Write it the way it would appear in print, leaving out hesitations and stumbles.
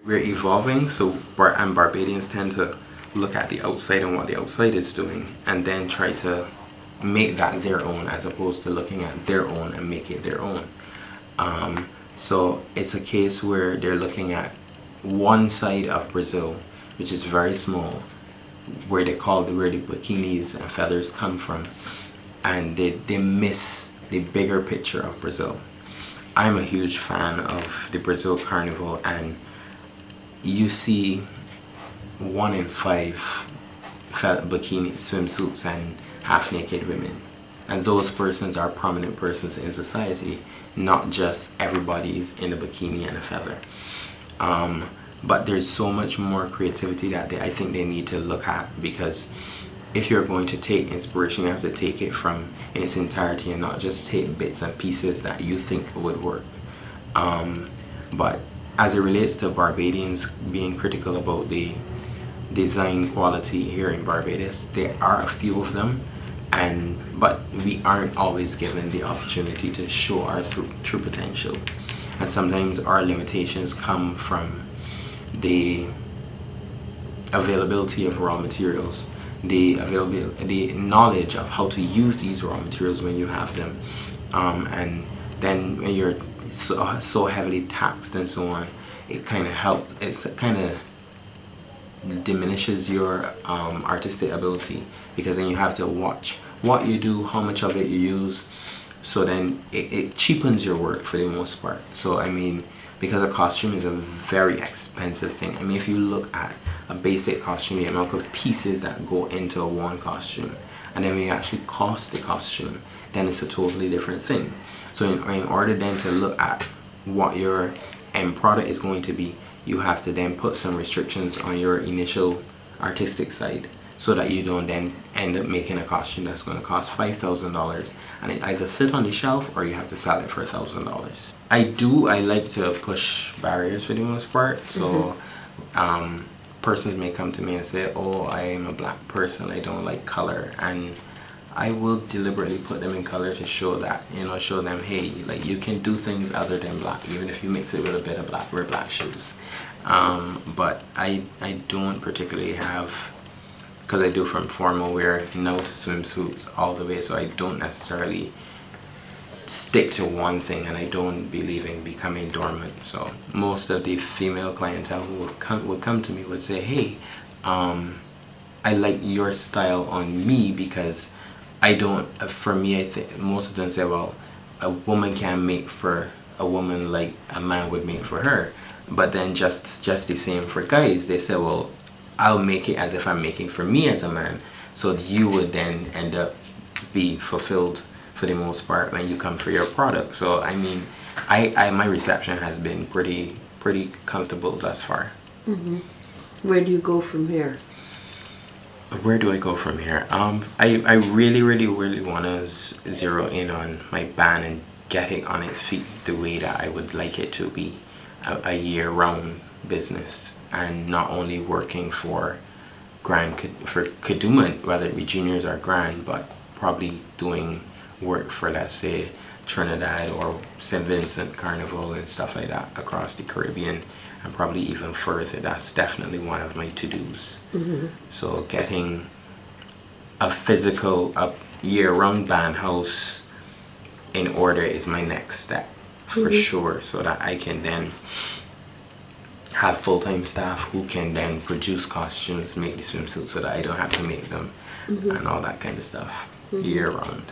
We're evolving, so Barbadians tend to look at the outside and what the outside is doing, and then try to make that their own, as opposed to looking at their own and make it their own. So it's a case where they're looking at one side of Brazil, which is very small, where they call where the bikinis and feathers come from, and they miss the bigger picture of Brazil. I'm a huge fan of the Brazil Carnival, and you see 1 in 5 bikini swimsuits and half-naked women, and those persons are prominent persons in society, not just everybody's in a bikini and a feather. But there's so much more creativity that I think they need to look at, because if you're going to take inspiration, you have to take it from in its entirety and not just take bits and pieces that you think would work. But as it relates to Barbadians being critical about the design quality here in Barbados, there are a few of them, but we aren't always given the opportunity to show our true potential, and sometimes our limitations come from the availability of raw materials, the knowledge of how to use these raw materials when you have them, and then when you're so heavily taxed and so on, it kind of diminishes your artistic ability, because then you have to watch what you do, how much of it you use, so then it cheapens your work for the most part. So I mean, because a costume is a very expensive thing. I mean, if you look at a basic costume, the amount of pieces that go into one costume, and then when you actually cost the costume, then it's a totally different thing. So in order then to look at what your end product is going to be, you have to then put some restrictions on your initial artistic side, so that you don't then end up making a costume that's going to cost $5,000 and it either sit on the shelf or you have to sell it for $1,000. I like to push barriers for the most part. So persons may come to me and say, oh, I am a black person, I don't like color, and I will deliberately put them in color to show that, show them, hey, like, you can do things other than black, even if you mix it with a bit of black, wear black shoes. But I don't particularly have, because I do from formal wear now to swimsuits all the way, so I don't necessarily stick to one thing, and I don't believe in becoming dormant. So most of the female clientele who would come to me would say, hey, I like your style on me, because I don't, for me, I think most of them say, well, a woman can make for a woman like a man would make for her. But then just the same for guys, they say, well, I'll make it as if I'm making for me as a man, so you would then end up be fulfilled for the most part when you come for your product. So I mean, my reception has been pretty comfortable thus far. Where do you go from here? Where do I go from here? I really want to zero in on my band and get it on its feet the way that I would like it to be, a year-round business, and not only working for Kadooment, whether it be juniors or grand, but probably doing work for, let's say, Trinidad or St. Vincent Carnival and stuff like that across the Caribbean, and probably even further. That's definitely one of my to-dos. So getting a physical, a year-round band house in order is my next step for sure, so that I can then have full-time staff who can then produce costumes, make the swimsuits, so that I don't have to make them, and all that kind of stuff year-round.